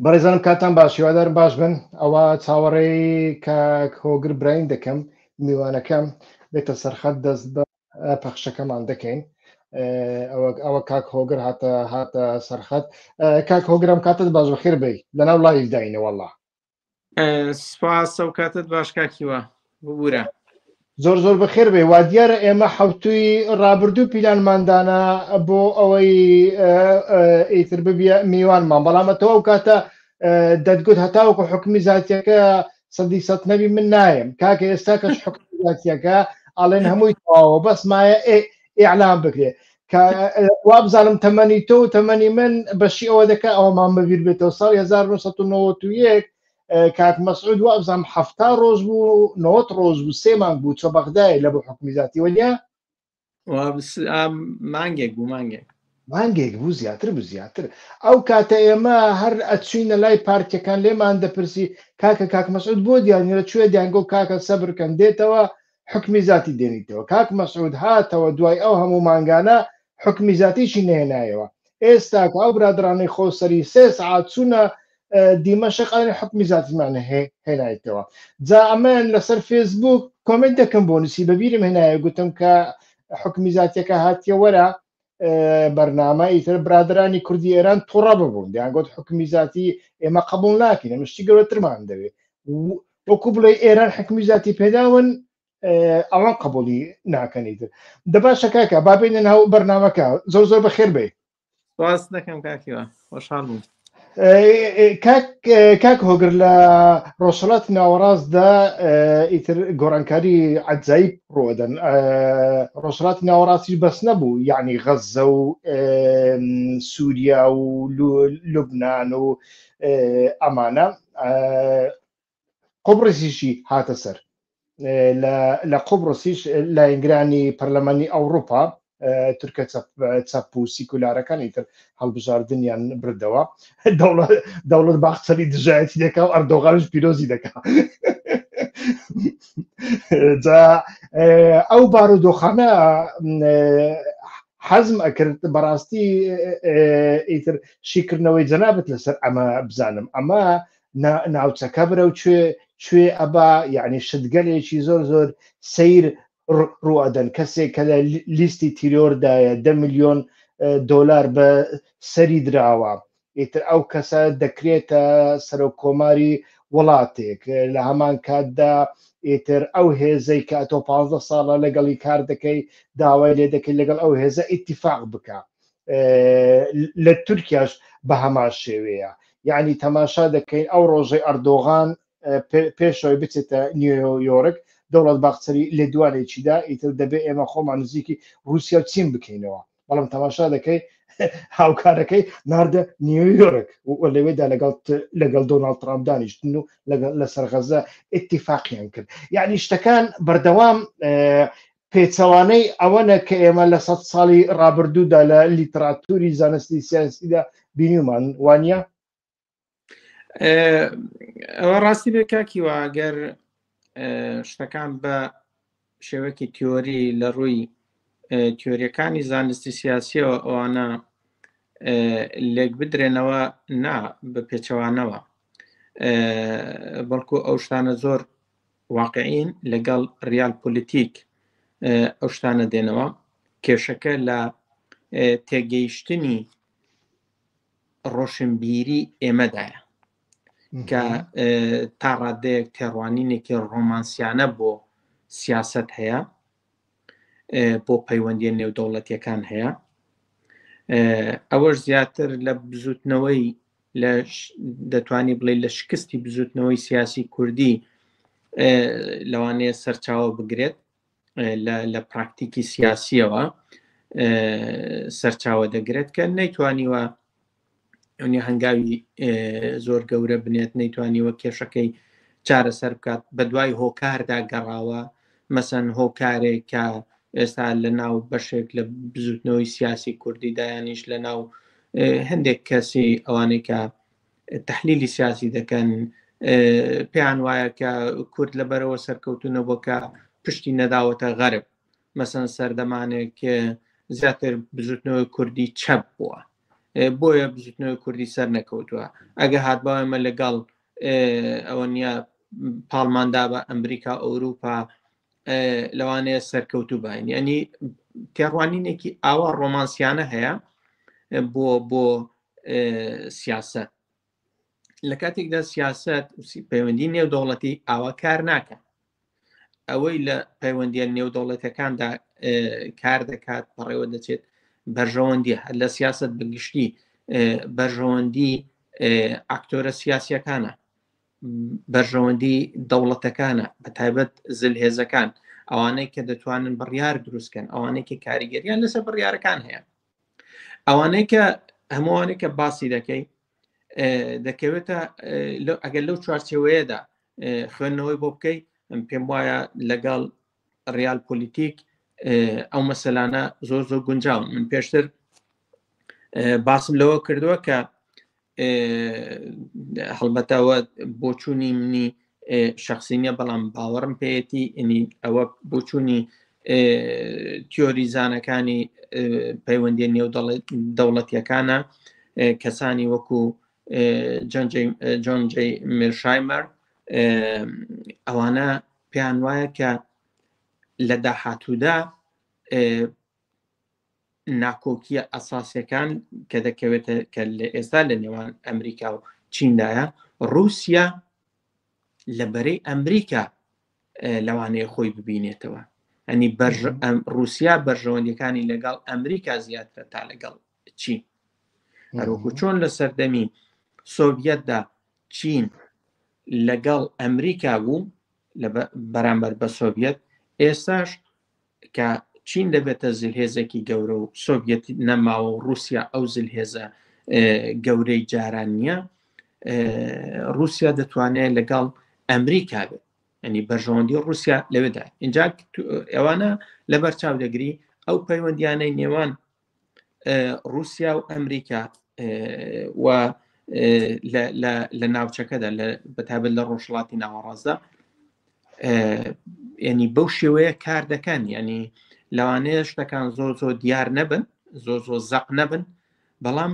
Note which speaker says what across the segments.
Speaker 1: بەڕێزانم کاتان باش هیوادارم باش بن ئەوە چاوەڕێی کاک هۆگر براین دەکەم میوانەکەم بێتە سەرخەت دەست بە پەخشەکەمان دەکەین ئەوە کاک هۆگر هاتە سەرخەت کاک هۆگرم کاتت باش بەخێر بی لەناو لایف داینە وەڵڵا
Speaker 2: سپاس ئەو کاتت باش کاکیوە ببوورە
Speaker 1: زۆر زۆر بەخێر بێ وا دیارە ئێمە حەوتوی ڕابردوو پیلانماندانە بۆ ئەوەی ئیتر ببیە میوانمان بەڵامەتەوە ئەو کاتە دەتگوت هەتاوەکو حکمی زاتیەکە سەدی سەد نەبی من نایم کاکە ئێستا کەش حکمی زاتیەکە ئاڵێن هەمووی تەواوە بەس مایە ئیعلام بکرێ وا بزانم تەمەنی تۆ و تەمەنی من بەشی ئەوە دەکە ئەوەمان بەبیر بێتەوە ساڵی 1991 کاک مەسعود وا بزانم 70 ڕۆژ بوو 90 ڕۆژ بوو 3 مانگ بوو چۆ بەغدای لە بۆ حکمی زاتی وەنیا
Speaker 2: مانگێک بوو
Speaker 1: مانگێک بوو زیاتر بوو زیاتر ئەو کاتە ئێمە هەر ئەچوینە لای پارتیەکان لێمان دەپرسی کاکە کاک مەسعود بۆ دیانیرە کوێ دیانگۆ کاکە سەبرکەن دێتەوە حکمی زاتی دێنیتەوە کاک مەسعود هاتەوە دوای ئەو هەموو مانگانە حکمی زاتیشی نهێنایەوە ئێستا کە ئەو برادرانەی خۆسەری 3 ساعات چوونە دیمەشق حکمی زاتیمان هێنایەتەوە جا ئەمەن لەسەر فێسبوک کۆمنت دەکەم بۆ نووسی بەبیرم هێنایە گوتم کە حکمی زاتیەکە هاتیە وەرە بەرنامە ئیتر برادرانی کوردی ئێران تووڕە ببوون دیانگوت حکمی زاتی ئێمە قبول ناکەین ئەمەشتی گەورەترمان دەوێت وەکو بڵێ ئێران حکمی زاتی پێداون ئەوان قبولی ناکەنیتر دەباشە کاکە بابێنە ناو بەرنامەکە زۆر زۆر بەخێر بێ
Speaker 2: سپاس دەکەم کاکیوە خۆشحاڵ بووم
Speaker 1: کاک هۆگر لە ڕۆژهەڵات ناوەڕاستدا ئیتر گۆڕانکاری عەجایب ڕۆدەن ڕۆژهەڵاتی ناوەڕاستی بەس نەبوو یعنی غەزە و سووریا و لوبنان و ئەمانە قوبرسیشی هاتە سەر لە قوبرسیش لایەنگرانی پەرلەمانی ئەوروپا تورکە چەپ و سیکولارەکان ئیتر هەڵبژاردنیان بردەوە دەوڵەت باخچەری دژایەتی دەکا و ئەردۆغانش پیرۆزی دەکا جا ئەو بارودۆخانە حەزم ئەکرد بەڕاستی ئیتر شیکردنەوەی جەنابەت لەسەر ئەمە بزانم ئەمە ناوچەکە برە و کوێ ئەبا یعنی شتگەلێکی زۆر زۆر سیر ڕوئەدەن کەسێک کە لە لیستی تیرۆردایە 10 ملیۆن دۆلار بە سەری دراوە ئیتر ئەو کەسە دەکرێتە سەرۆکۆماری وڵاتێک لە هەمان کاتدا ئیتر ئەو هێزەی کە تۆ 15 ساڵە لەگەڵی کار دەکەی داوای لێ دەکەی لەگەڵ ئەو هێزە ئیتیفاق بکە لە تورکیاش بە هەمان شێوەیە یعنی تەماشا دەکەین ئەو ڕۆژەی ئەردۆغان پێشەوەی بچێتە نیویۆرک دەوڵەت باخچەری لێدوانێکیدا ئیتر دەبێت ئێمە خۆمان نزیکی رووسیا و چین بکەینەوە بەڵام تەماشا دەکەی هاوکارەکەی ناردە نیویۆرک لەوێدا لەگەڵ دۆناڵد ترامپ دانیشتن و لەسەر غەزە ئیتیفاقیان کرد یعنی شتەکان بەردەوام پێچەوانەی ئەوەنە کە ئێمە لە 100 ساڵی ڕابردوودا لە لیتراتوری زانستی سیاسیدا بینیمان وانە
Speaker 2: ئەوە ڕاستی بێ کاکیوە ئەگەر شتەکان بە شێوەکی تیۆری لە ڕووی تیۆریەکانی زانستی سیاسیەوە ئەوانە لێک بدرێنەوە نا بە پێچەوانەوە بەڵکو ئەو شتانە زۆر واقعین لەگەڵ ریال پۆلیتیک ئەو شتانە دێنەوە کێشەکە لە تێگەیشتنی ڕۆشنبیری ئێمەدایە کە تا ڕادەیەک تێڕوانینێکی ڕۆمانسیانە بۆ سیاست هەیە بۆ پەیوەندیە نێودەوڵەتیەکان هەیە ئەوەش زیاتر لە بزوتنەوەی دەتوانی بڵێ لە شکستی بزوتنەوەی سیاسی کوردی لەوانەیە سەرچاوە بگرێت لە پراکتیکی سیاسیەوە سەرچاوە دەگرێت کە نەیتوانیوە ئەونی هەنگاوی زۆر گەورە بنێت نەیتوانیوە کێشەکەی چارەسەر بکات بە دوای هۆکاردا گەڕاوە مەسەن هۆکارێک کە ئێستا لە ناو بەشێک لە بزوتنەوەی سیاسی کوردی دایانیش لە ناو هەندێک کەسی ئەوانەی کە تەحلیلی سیاسی دەکەن پێیان وایە کە کورد لەبەرەوە سەرکەوتونەوە کە پشتی نەداوەتە غەرب مەسەن سەردەمانێک زیاتر بزوتنەوەی کوردی چەپ بووە بۆیە بزوتنەوەی کوردی سەر نەکەوتووە ئەگە هاتبا ئێمە لەگەڵ ئەوە نیە پاڵماندا بە ئەمریکا ئەوروپا لەوانەیە سەرکەوتوو باین ینی تێڕوانینێکی ئاوا ڕۆمانسیانە هەیە بۆ سیاست لە کاتێکدا سیاست پەیوەندی نێودەوڵەتی ئاوا کار ناکە ئەوەی لە پەیوەندیە نێودەوڵەتەکاندا کار دەکات بەڕێوە دەچێت بەرژەوەندی لە سیاست بگشتی بەرژەوەندی ئاکتۆرە سیاسیەکانە بەرژەوەندی دەوڵەتەکانە بە تایبەت زلهێزەکان ئەوانەی کە دەتوانن بڕیار دروستکەن ئەوانەی کە کاریگەریان لەسەر بڕیارەکان هەیە ئەوانەی کە هەمووانەی کە باسی دەکەی دەکەوێتە ئەگەر لەو چوارچێوەیەدا خوێندنەوەی بۆ بکەی پێم وایە لەگەڵ ڕیال پۆلیتیک ئەو مەسەلانە زۆر گونجاون من پێشتر باسم لەوە کردووە کە هەڵبەتەوە بۆچوونی منی شخصینە بەڵام باوەڕم پێیەتی ئینی ئەوە بۆچوونی تیۆریزانەکانی پەیوەندی نێودەوڵەتیەکانە کەسانی وەکو جۆن جێ میرشایمەر ئەوانە پێیان وایە کە لە داهاتوودا ناکۆکیە ئەساسیەکان کە دەکەوێتە کە لە ئێستا لە نێوان ئەمریکا و چیندایە رووسیا لەبەرەی ئەمریکا لەوانەیە خۆی ببینێتەوە ئەنی رووسیا بەرژەوەندیەکانی لەگەڵ ئەمریکا زیاترە تا لەگەڵ چین هەروەکو چۆن لە سەردەمی سۆڤیەتدا چین لەگەڵ ئەمریکا بوو بەرامبەر بە سۆڤیەت ئێستاش کە چین دەبێتە زلهێزێکی گەورە و سۆڤیەتی نەماوە و رووسیا ئەو زلهێزە گەورەی جاران نییە رووسیا دەتوانێت لەگەڵ ئەمریکا بێت ئەنی بەرژەوەندی رووسیا لەوێدا اینجا ئەوانە لە بەرچاو دەگری ئەو پەیوەندیانەی نێوان رووسیا و ئەمریکا و لە ناوچەکەدا بەتابەت لە ڕۆژهەڵاتی ناوەڕاستدا ینی بەو شێوەیە کار دەکەن ینی لەوانەیە شتەکان زۆر دیار نەبن زۆر زەق نەبن بەڵام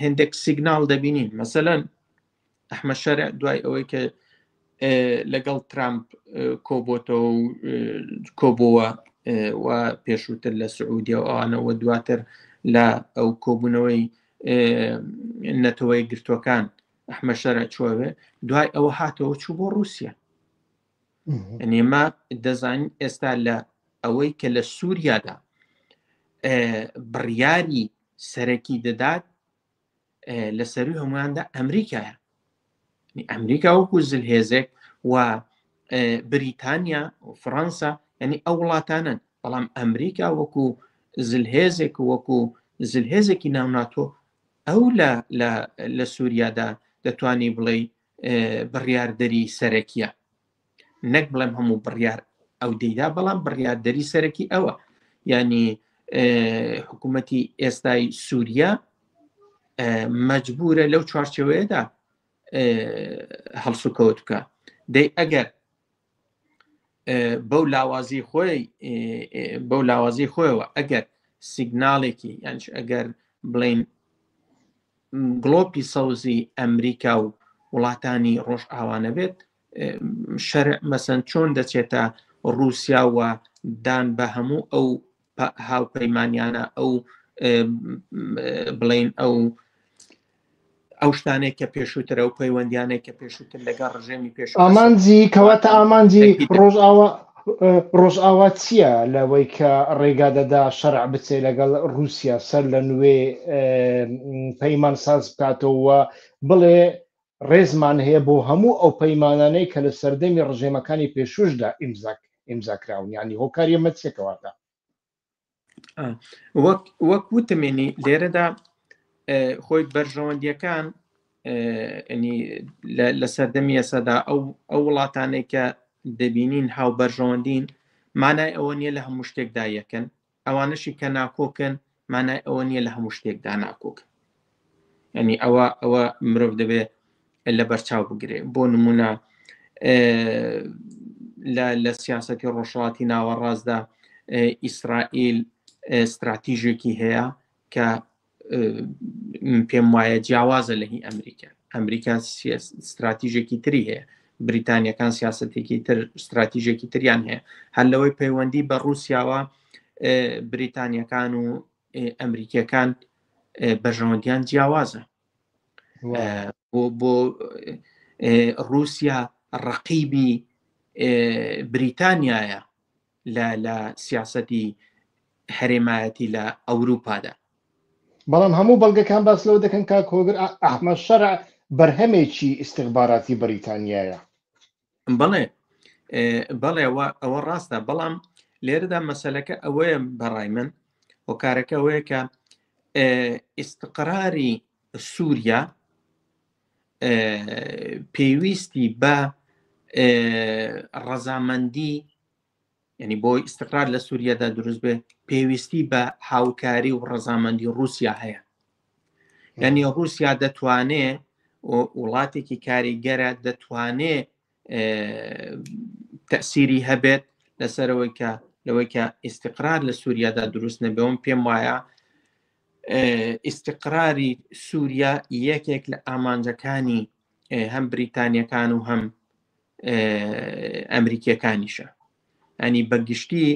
Speaker 2: هەندێک سیگنال دەبینین مەسەلەن ئەحمەد شەرع دوای ئەوەی کە لەگەڵ ترامپ کۆبۆتەوە و کۆبووە و پێشووتر لە سعودیە و ئەوانەوە دواتر لە ئەو کۆبوونەوەی نەتەوەی گرتوەکان ئەحمەد شەرع چۆوێ دوای ئەوە هاتەوە چوو بۆ رووسیا ئەنێمە دەزانین ئێستا لە ئەوەی کە لە سووریادا بڕیاری سەرەکی دەدات لە سەروی هەمویاندا ئەمریکایە ئەمریکا وەکو زلهێزێک و بریتانیا و فەڕەنسا ینی ئەو وڵاتانن بەڵام ئەمریکا وەکو زلهێزێک وەکو زلهێزێکی ناوناتۆ ئەو لە سووریادا دەتوانی بڵێ بڕیاردەری سەرەکیە نەک بڵێم هەموو بڕیار ئەو دەیدا بەڵام بڕیاردەری سەرەکی ئەوە ینی حکوومەتی ئێستای سووریا مەجبورە لەو چوارچێوەیەدا هەڵسوکەوت بکە دەی ئەگەر بەو لاوازی خۆیەوە ئەگەر سیگناڵێکی یانچ ئەگەر بڵین گڵۆپی سەوزی ئەمریکا و وڵاتانی ڕۆژ ئاوانە بێت شەرع مەسەن چۆن دەچێتە رووسیا و دان بە هەموو ئەو هاوپەیمانیانە ئەو بڵین ئەو شتانێک کە پێشووترە و پەیوەندیانێک کە پێشووتر لەگەڵ ڕژێمی پێش
Speaker 1: ئامانجی کەواتە ئامانجی ڕۆژئاوا چییە لەوەی کە ڕێگا دەدا شەرع بچێ لەگەڵ رووسیا سەر لە نوێ پەیمان ساز بکاتەوە بڵێ ڕێزمان هەیە بۆ هەموو ئەو پەیمانانەی کە لە سەردەمی ڕژێمەکانی پێشوشدا ئیمزاکراون ینی هۆکاری ئەمە چێکەواتە
Speaker 2: وەک وتمێنی لێرەدا خۆی بەرژەوەندیەکان لە سەردەمی ئێسادا ئەو وڵاتانێک کە دەبینین هاو بەرژەوەندین مانای ئەوە نییە لە هەموو شتێکدا یەکەن ئەوانشی کە ناکۆکن مانای ئەوە نییە لە هەموو شتێکدا ناکۆکن ینی ئەوە مرۆڤ دەبێت لە بەرچاو بگرێ بۆ نمونە لە سیاسەتی ڕۆژهەڵاتی ناوەڕاستدا ئیسرائیل استراتیژێکی هەیە کە پێم وایە جیاوازە لە هی ئەمریکا استراتیژێکی تری هەیە، بریتانیەکان سیاسەتێکی تر استراتیژێکی تریان هەیە، هەر لەوەی پەیوەندی بە رووسیاوە بریتانیەکان و ئەمریکیەکان بەژەوەندیان جیاوازە. بۆ رووسیا ڕقیبی بریتانیایە لە سیاسەتی هەرێمایەتی لە ئەوروپادا.
Speaker 1: بەڵام هەموو بەڵگەکان باس لەوە دەکەن کاک هۆگر ئەحمەد شەرع بەرهەمێکی ئیستیخباراتی بەریتانیایە.
Speaker 2: بەڵێ ئەوە ڕاستە، بەڵام لێرەدا مەسەلەکە ئەوەیە بەڕای من هۆکارەکە ئەوەیە کە ئیستقراری سووریا پێویستی بە ڕەزامەندی، یعنی بۆی ئیستقرار لە سووریادا دروست بێ پێویستی بە هاوکاری و ڕەزامەندی رووسیا هەیە. یعنی رووسیا دەتوانێت وڵاتێکی کاریگەرە دەتوانێت تەسیری هەبێت لەسەرەوەی کە لەوەی کە ئیستقرار لە سووریادا دروست نەبێەوەم پێم وایە ئیستقراری سووریا یەکێک لە ئامانجەکانی هەم بریتانیەکان و هەم ئەمریکیەکانیشە. ئەنی بەگشتی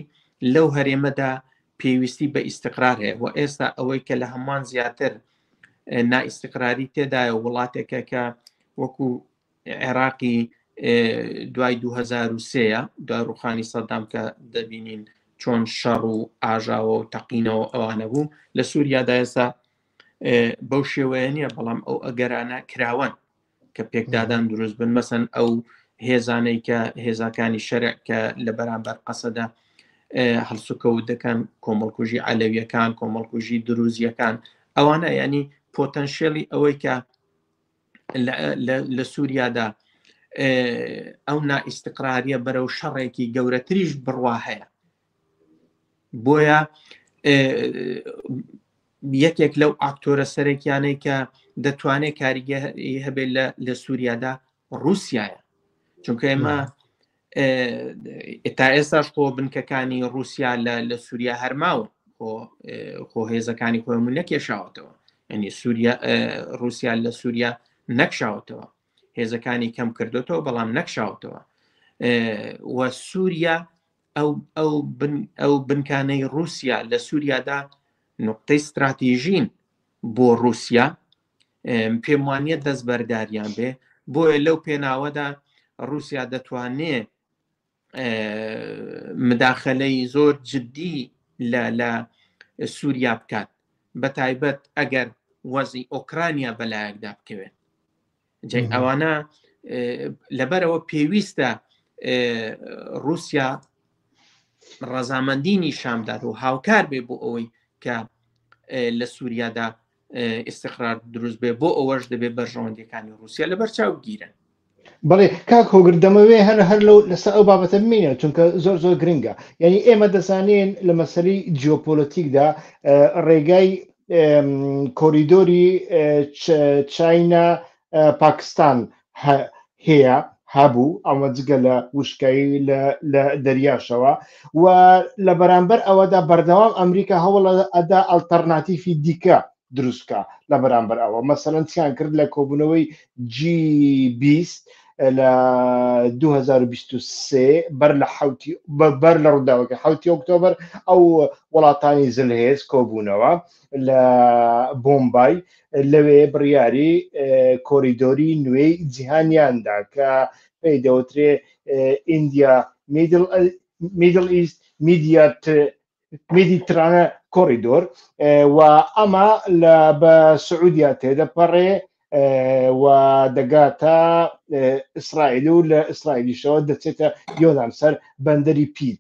Speaker 2: لەو هەرێمەدا پێویستی بە ئیستقرار هەیە و ئێستا ئەوەی کە لە هەمووان زیاتر نائیستقراری تێدایە وڵاتێکە کە وەکو عێراقی دوای 2003 دوای ڕوخانی سەدام کە دەبینین چۆن شەڕ و ئاژاوە و تەقینەوە ئەوانە بوو، لە سووریادا ئێستا بەو شێوەیە نییە، بەڵام ئەو ئەگەرانە کراوەن کە پێکدادان دروست بن، مەسەن ئەو هێزانەی کە هێزاکانی شەرع کە لە بەرامبەر قەسەدا هەڵسوکەوت دەکەن، کۆمەڵکوژی عەلەویەکان، کۆمەڵکوژی دروزیەکان، ئەوانە ینی پۆتەنشێلی ئەوەی کە لە سووریادا ئەو نائیستقراریە بەرەو شەڕێکی گەورەتریش بڕوا هەیە. بۆیە یەکێک لەو ئاکتۆرە سەرێکیانەی کە دەتوانێت کاریگەری هەبێت لە سووریادا رووسیایە، چونکە ئێمە تا ئێستاش خۆ بنکەکانی رووسیا لە سووریا هەرماون، خۆ هێزەکانی خۆمون نەکێشاوەتەوە، ینی رووسیا لە سووریا نەکشاوەتەوە، هێزەکانی کەم کردوتەوە بەڵام نەکشاوتەوە. و سووریا ئەو بنکانەی رووسیا لە سووریادا نقطەی استراتیژین بۆ رووسیا، پێم وانیە دەست بەرداریان بێ، بۆیە لەو پێناوەدا رووسیا دەتوانێت مداخلەی زۆر جدی لە سووریا بکات، بە تایبەت ئەگەر وەزی ئۆکرانیا بەلایەکدا بکەوێت. ئەوانە لەبەرەوە پێویستە رووسیا ڕەزامەندی نیشامدات و هاوکار بێ بۆ ئەوەی کە لە سووریادا ئیستقرار دروست بێ، بۆ ئەوەش دەبێت بەرژەوەندیەکانی رووسیا لەبەر چاو گیرن.
Speaker 1: بەڵێ کاک هۆگر دەمەوێ هەر لەسەر ئەو بابەتە بمینە، چونکە زۆر گرنگە. یعنی ئێمە دەزانین لە مەسەلەی جیۆپۆلۆتیکدا ڕێگای کۆریدۆری چاینا پاکستان هەیە، هەبوو ئەمە جگە لە وشکایی لە دەریاشەوە، و لە بەرامبەر ئەوەدا بەردەوام ئەمریکا هەوڵ ئەدا ئەڵتەرناتیفی دیکە دروستکە لە بەرامبەر ئەوە. مەسەلەن چیان کرد لە کۆبوونەوەی G20 لە 2023 بەر لە ڕووداوەکە 7 ئۆکتۆبر ئەو وڵاتانی زلهێز کۆبوونەوە لە بۆمبای، لەوێ بڕیاری کۆریدۆری نوێی جیهانیاندا کە پێی دەوترێ ئیندیا میدل ئیست میدیترانە کۆریدۆر، و ئەمە بە سعودیا تێدەپەڕێ و دەگاتە ئیسرائیل و لە ئیسرائیلیشەوە دەچێتە یۆنام سەر بەندەری پیر.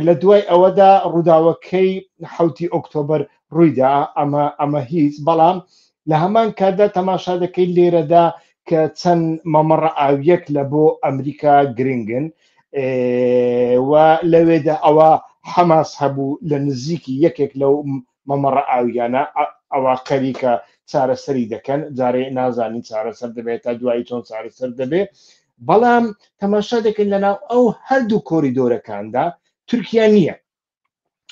Speaker 1: لە دوای ئەوەدا ڕووداوەکەی 7 ئۆکتۆبر ڕوویدا، ئەمە هیچ، بەڵام لە هەمان کاتدا تەماشا دەکەی لێرەدا کە چەند مەمەڕە ئاویەک لە بۆ ئەمریکا گرنگن، و لەوێدا ئەوە حەماس هەبوو لە نزیکی یەکێک لەو مەمەڕە ئاویانە، ئەوە خەریکە چارەسەری دەکەن، جارێ نازانین چارەسەر دەبێت تا دوایی چۆن چارەسەر دەبێت. بەڵام تەماشا دەکەن لەناو ئەو هەردوو کۆریدۆرەکاندا تورکیا نییە،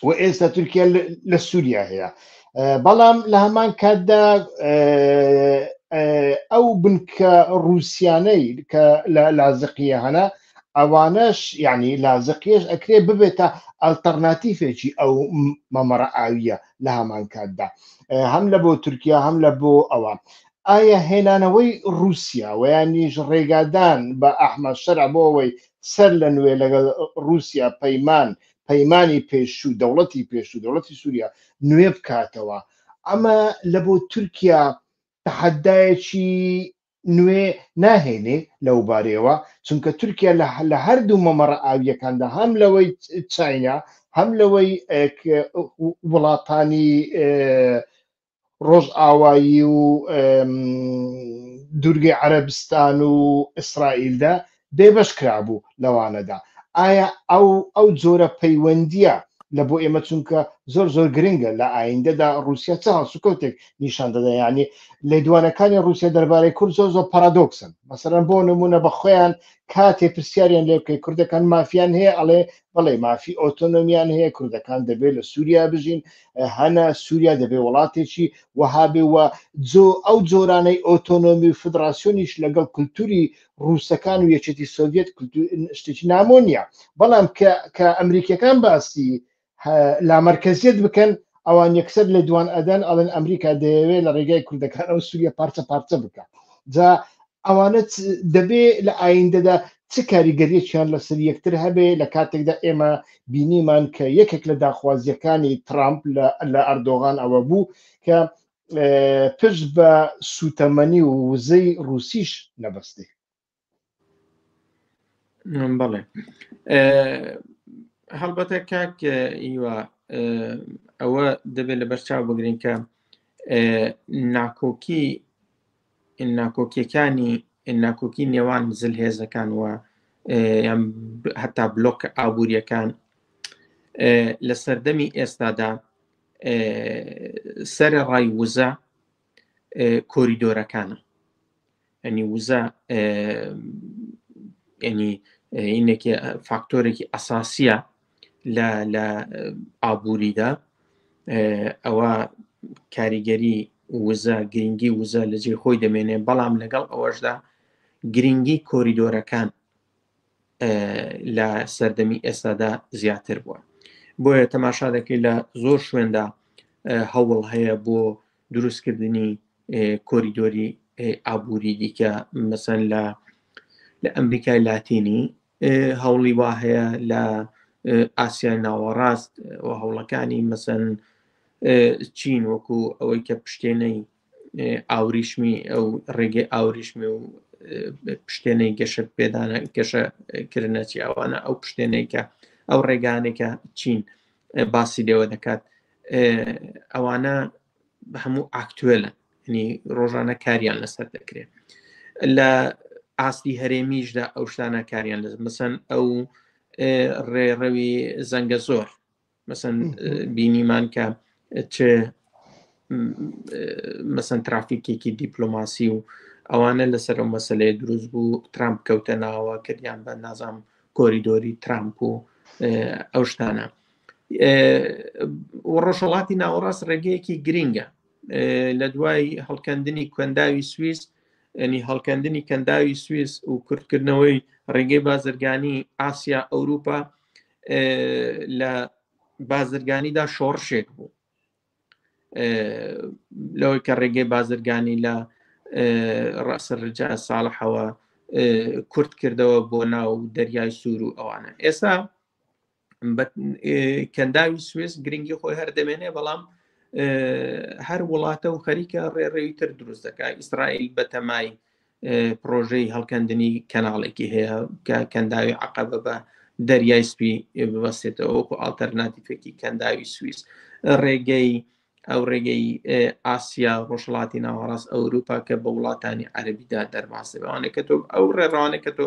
Speaker 1: و ئێستا تورکیا لە سووریا هەیە. بەڵام لە هەمان کاتدا ئەو بنکە رووسیانەی کە لە لازقیە هەنا ئەوانەش یعنی لازقیش ئەکرێ ببێتە ئالتەرناتیفێکی ئەو مەمەڕە ئاویە لە هەمان کاتدا هەم لە بۆ تورکیا هەم لە بۆ ئەوە ئایا هێنانەوەی رووسیا و یانیش ڕێگادان بە ئەحمەد شەرع بۆ ئەوەی سەر لە نوێ لەگەڵ رووسیا پەیمانی پێشوو دەوڵەتی پێشوو دەوڵەتی سووریا نوێ بکاتەوە ئەمە لە بۆ تورکیا تەحەدایەکی نوێ ناهێنێ لەو بارەیەوە چونکە تورکیا لە هەردوو مەمەڕە ئاویەکاندا هەم لەوەی چاینا هەم لەوەی وڵاتانی ڕۆژ ئاوایی و دوورگەی عەرەبستان و ئیسرائیلدا بێبەش کرابوو لەوانەدا ئایا ئەو جۆرە پەیوەندیە لە بۆ ئێمە چونکە زۆر گرنگە لە ئایندەدا رووسیا چ هەڵسوکەوتێک نیشان دەدا ینی لێدوانەکانی رووسیا دەربارەی کورد زۆر پارادۆکسن مەسەرەن بۆ نمونە بە خۆیان کاتێ پرسیاریان لێ بکەی کوردەکان مافیان هەیە ئەڵێ بەڵێ مافی ئۆتۆنۆمیان هەیە کوردەکان دەبێت لە سووریا بژین هەنە سووریا دەبێت وڵاتێکی وەهابێ وە ئەو جۆرانەی ئۆتۆنۆمی و فدراسیۆنیش لەگەڵ کولتوری رووسەکان و یەکێتی سۆڤێت شتێکی نامۆنیە بەڵام کە ئەمریکیەکان باسی لامەرکەزیت بکەن ئەوان یەکسەر لە دوان ئەدەن ئەڵێن ئەمریکا دەیەوێت لە ڕێگای کوردەکان ئەو سووریا پارچە بکە جا ئەوانە دەبێ لە ئایندەدا چ کاریگەریەکیان لەسەر یەکتر هەبێ لە کاتێکدا ئێمە بینیمان کە یەکێک لە داخوازیەکانی ترامپ لە ئەردۆغان ئەوە بوو کە پشت بە سوتەمەنی و وزەی رووسیش نەبەستێ
Speaker 2: بەڵێ هەڵبەتە کاک ئیوە ئەوە دەبێت لە بەرچاو بگرین کە ناکۆکی نێوان زلهێزەکان وە یان هەتا بلۆک ئابوووریەکان لە سەردەمی ئێستادا سەرە ڕای وزە کۆریدۆرەکانە ئەنی وزە ینی اینێکی فاکتۆرێکی ئەساسیە لە ئابووریدا ئەوە کاریگەری وزە گرنگی وزە لە جێ خۆی دەمێنێ بەڵام لەگەڵ ئەوەشدا گرنگی کۆریدۆرەکان لە سەردەمی ئێستادا زیاتر بووە بۆیە تەماشا دەکەی لە زۆر شوێندا هەوڵ هەیە بۆ دروستکردنی کۆریدۆری ئابووری دیکە مەسەن لە ئەمریکای لاتینی هەوڵی وا هەیە لە ئاسیای ناوەڕاست و هەوڵەکانی مەسەن چین وەکو ئەوەی کە پشتێنەی ئاوریشمی ئەو ڕێگەی ئاوریشمی و پشتێنەی گەشە پێدانە گەشەکردنەچی ئەوانە ئەو پشتێنەی کە ئەو ڕێگانێکە چین باسی لێوە دەکات ئەوانە هەموو ئاکتوێلن ینی ڕۆژانە کاریان لەسەر دەکرێت لە ئاستی هەرێمیشدا ئەو شتانە کاریان لەس مەسەن ئەو ڕێڕەوی زەنگە زۆر مەسەن بینیمان کە چ مەسەن ترافیکێکی دیپلۆماسی و ئەوانە لەسەر ئەو مەسەلەیە دروست بوو ترامپ کەوتە ناوە کردیان بە نازام کۆریدۆری ترامپ و ئەو شتانە ڕۆژهەڵاتی ناوەڕاست ڕێگەیەکی گرینگە لە دوای هەڵکەندنی کوێنداوی سویس ینی هەڵکەندنی کەنداوی سویس و کورتکردنەوەی ڕێگەی بازرگانی ئاسیا ئەوروپا لە بازرگانیدا شۆڕشێک بوو لەوەی کە ڕێگەی بازرگانی لە ڕەسەرجا ساڵحەوە کورت کردەوە بۆ ناو دەریای سوور و ئەوانە ئێستا کەنداوی سوێس گرنگی خۆی هەردەمێنێ بەڵام هەر وڵاتە و خەریکە ڕێڕێوی تر دروست دەکات ئیسرائیل بەتەمای پرۆژەی هەڵکەندنی کەناڵێکی هەیە کە کەنداوی عەقەبە بە دەریای سپی ببەستێتەوە وەکو ئالتەرناتیفێکی کەنداوی سویس ئەو ڕێگەی ئاسیا ڕۆژهەڵاتی ناوەڕاست ئەوروپا کە بە وڵاتانی عەرەبیدا دەرباس دەبێت کە تۆ ئەو ڕێڕەوانە کە تۆ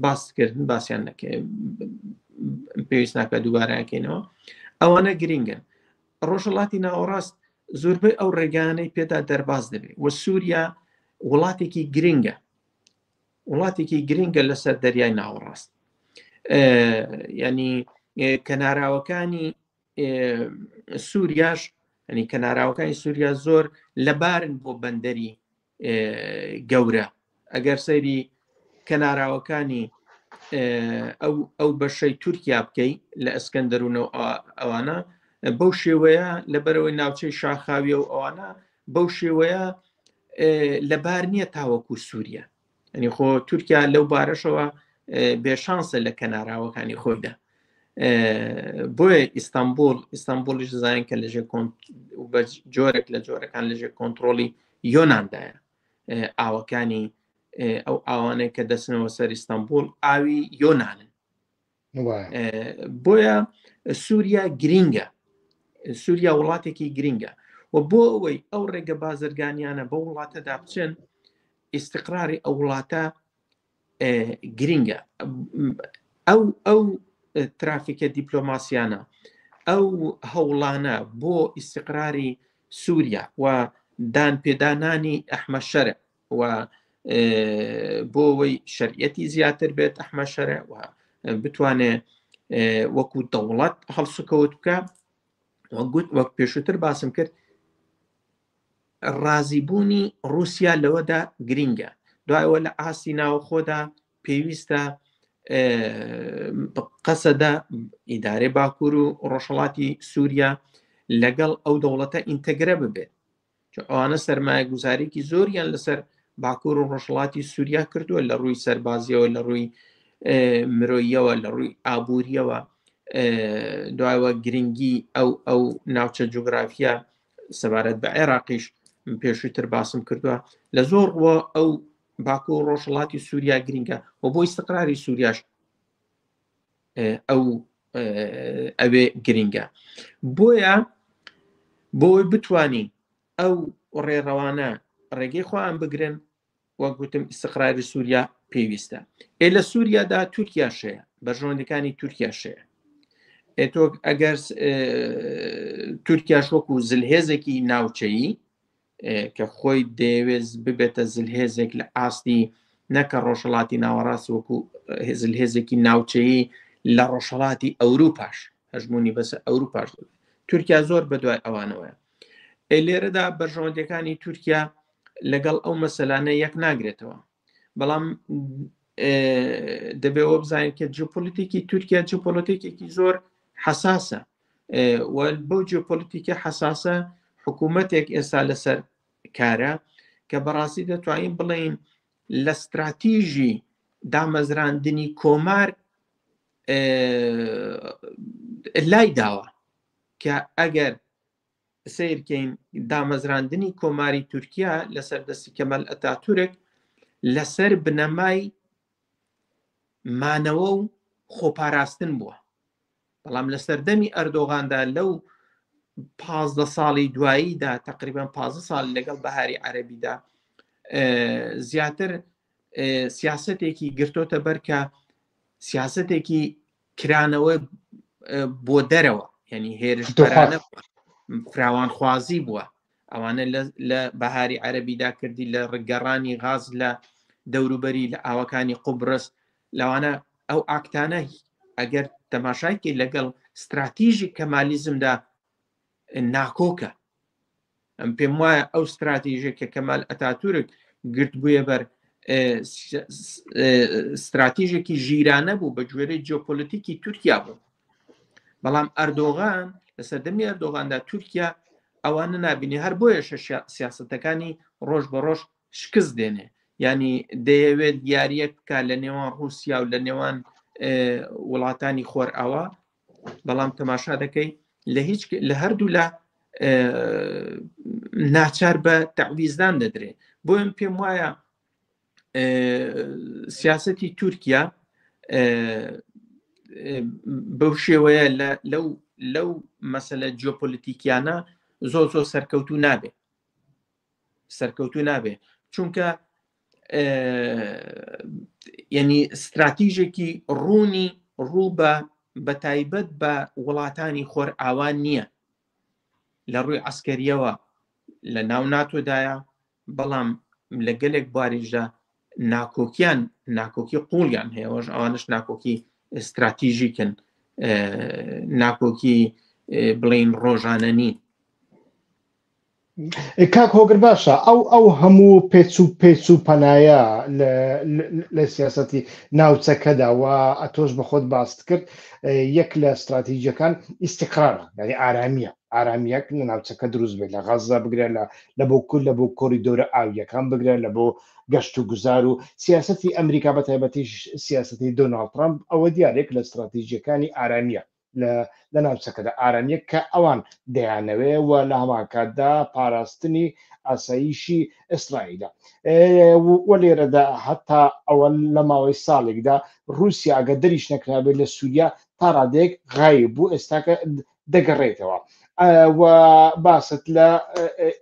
Speaker 2: باسکردن باسییان نەکەی پێویست ناکە دووبارەکەینەوە ئەوانە گرنگن ڕۆژهەڵاتی ناوەڕاست زۆربەی ئەو ڕێگانەی پێدا دەرباز دەبێت وە سووریا وڵاتێکی گرنگە لەسەر دەریای ناوەڕاست ینی کەناراوەکانی سووریاش ئەنی کەناراوەکانی سووریا زۆر لەبارن بۆ بەندەری گەورە. ئەگەر سەیری کەناراوەکانی ئەو بەشەی تورکیا بکەی لە ئەسکەندەرونەوە ئەوانە بەو شێوەیە لەبەرەوەی ناوچەی شاخاویە و ئەوانە بەو شێوەیە لەبار نییە تاوەکو سووریا. ئەنی خۆ تورکیا لەو بارەشەوە بێشانسە لە کەناراوەکانی خۆیدا. بۆیە ئیستانبوڵیش زانین کە لەژێ بە جۆرێک لە جۆرەکان لەژێ کۆنتترۆلی یۆناندایە. ئاوەکانی ئەو ئاوانەیە کە دەچنەوە سەر ئیستانبوڵ ئاوی یۆنانن. بۆیە سووریا گرینگە، سووریا وڵاتێکی گرینگە و بۆ ئەوەی ئەو ڕێگە بازرگانیانە بە وڵاتەدا بچن ئیستقراری ئەو وڵاتە گرینگە. ئەو ترافیکە دیپلۆماسیانە ئەو هەوڵانە بۆ ئیستقراری سووریا و دانپێدانانی ئەحمە شەرع و بۆ ئەوەی شەریعەتی زیاتر بێت ئەحمە شەرع و بتوانێت وەکو دەوڵەت هەڵسوکەوت بکە. وەک پێشووتر باسم کرد ڕازیبوونی رووسیا لەوەدا گرینگە. دوایەوە لە ئاستی ناوخۆدا پێویستە قەسەدا ئیدارەی باکوور و ڕۆژهەڵاتی سووریا لەگەڵ ئەو دەوڵەتە ئینتەگرە ببێت. ئەوانە سەرمایە گوزارێکی زۆریان لەسەر باکوور و ڕۆژهەڵاتی سووریا کردووە لە ڕووی سەربازیەوە، لە ڕووی مرۆییەوە، لە ڕووی ئابوووریەوە. دوایەوە گرنگی ئەو ناوچە جوگرافیا سەبارەت بە عێراقیش پێشووتر باسم کردووە. لە زۆر ڕوە ئەو باکوور و ڕۆژهەڵاتی سووریا گرینگە و بۆ ئیستقراری سووریاش ئەوێ گرینگە. بۆیە بۆی بتوانین ئەو ڕێڕەوانە ڕێگەی خۆیان بگرن وەک گوتم ئیستقراری سووریا پێویستە. لە سووریادا تورکیاشەیە، بەژۆندەکانی تورکیاشەیە. تۆ ئەگەر تورکیاش وەکو زلهێزێکی ناوچەیی کە خۆی دەیەوێت ببێتە زلهێزێک لە ئاستی نەکە ڕۆژهەڵاتی ناوەڕاست وەکو زلهێزێکی ناوچەیی لە ڕۆژهەڵاتی ئەوروپاش هەژمونی بەسەر ئەوروپاش. تورکیا زۆر بەدوای ئەوانەوەیە. لێرەدا بەژۆندەکانی تورکیا لەگەڵ ئەو مەسەلانە یەک ناگرێتەوە. بەڵام دەبێەوە بزانین کە جیۆپۆلیتیکی تورکیا جیۆپۆلیتیکێکی زۆر حساسە و بەو جیۆپۆلیتیکە حساسە حکوومەتێک ئێستا لەسەر کارە کە بەڕاستی دەتوانین بڵێین لە استراتیژی دامەزراندنی کۆمار لای داوە کە ئەگەر سیرکەین دامەزراندنی کۆماری تورکیا لەسەر دەستی کەمال ئەتاتورک لەسەر بنەمای مانەوە و خۆپاراستن بووە. بەڵام لە سەردەمی ئەردۆغاندا لەو 15 ساڵی دواییدا تقریبان 15 ساڵ لەگەڵ بەهاری عەرەبیدا زیاتر سیاسەتێکی گرتۆتە بەرکە سیاسەتێکی کرانەوە بۆ دەرەوە، یعنی هێرشبەرانە فراوانخوازی بووە. ئەوانە لە بەهاری عەرەبیدا کردی لە ڕگەڕانی غاز لە دەوروبەری لە ئاوەکانی قوبرس. لەوانە ئەو ئاکتانە ئەگەر تەماشایکی لەگەڵ استراتیژی کەمالیزمدا ناکۆکە. ئەم پێم وایە ئەو استراتیژی کە کەمال ئەتاتورک گرت بوویە بەر استراتیژێکی ژیرانە بوو بە گوێرەی جیۆپۆلیتیکی تورکیا بوو. بەڵام ئەردۆغان لە سەردەمی ئەردۆغاندا تورکیا ئەوانە نابینی، هەر بۆیەشە سیاسەتەکانی ڕۆژ بە ڕۆژ شکست دێنێ. ینی دەیەوێت یاریەک بکە لە نێوان رووسیا و لە نێوان وڵاتانی خۆر ئەوە، بەڵام تەماشا دەکەی لە هەردوو لە ناچار بە تەعویزدان دەدرێت. بۆیە پێم وایە سیاسەتی تورکیا بەو شێوەیە لەو مەسەلە جیۆپۆلیتیکیانە زۆر سەرکەوتوو نابێ چونکە یعنی استراتیژێکی ڕوونی ڕوو بە تایبەت بە وڵاتانی خۆر ئاوان نییە لە ڕووی عەسکەریەوە لە ناو ناتۆدایە، بەڵام لە گەلێک باریشدا ناکۆکی قوڵیان هەیەەوەش ئەوانش ناکۆکی استراتیژیکن، ناکۆکی بڵین ڕۆژانە نین.
Speaker 1: کاک هۆگر باشە ئەو هەموو پێچ و پەنایە لە سیاسەتی ناوچەکەداوە ئەتۆش بە خۆت باست کرد یەک لە استراتیژیەکان ئیسیقرارە یعنی ئارامیەک لە ناوچەکە دروست بێت لە غەزە بگرێت لە بۆ کورد لە بۆ کۆریدۆرە ئاویەکان بگرێت لە بۆ گەشت و گوزار و سیاسەتی ئەمریکا بە تایبەتی سیاسەتی دۆناڵد ترامپ ئەوە دیارێک لە استراتیژیەکانی ئارامیە لە ناوچەکەدا ئارامیە کە ئەوان دەیانەوێ لە هەمان کاتدا پاراستنی ئاساییشی ئیسرائیلە وە لێرەدا هەتا ئەوە لە ماوەی ساڵێکدا رووسیا ئەگە دەریش نەکرابێت لە سووریا تا ڕادێک غایب بوو ئێستاکە دەگەڕێتەوە باست لە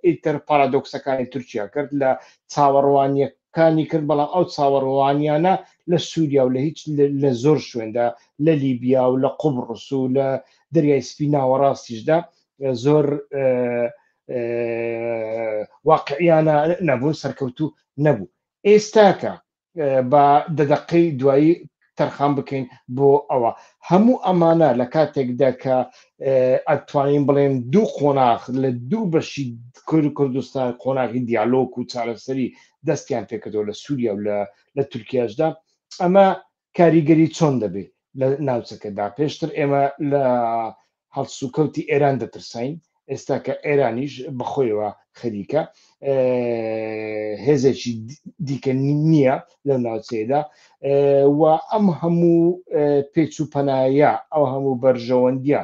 Speaker 1: ئیتر پارادۆکسەکانی تورکیا کرد لە چاوەڕوانیەکانی کرد بەڵام ئەو چاوەڕوانیانە لە سووریا و لە هیچ لە زۆر شوێندا لە لیبیا و لە قوبڕس و لە دەریای سپی ناوەڕاستیشدا زۆر واقعیانە نەبوو سەرکەوتوو نەبوو ئێستاکە بە دەدەقەی دوایی تەرخان بکەین بۆ ئەوە هەموو ئەمانە لە کاتێکدا کە ئەتوانین بڵێن دوو قۆناغ لە دوو بەشی کوردستان قۆناغی دیالۆگ و چارەسەری دەستیان پێکردەوە لە سووریا و لە تورکیاشدا ئەمە کاریگەری چۆن دەبێت لە ناوچەکەدا پێشتر ئێمە لە هەڵسوکەوتی ئێران دەترسین ئێستا کە ئێرانیش بەخۆیەوە خەریکە هێزێکی دیکە نییە لەو ناوچەیەدا و ئەم هەموو پێچ و پەنایە ئەو هەموو بەرژەوەندیە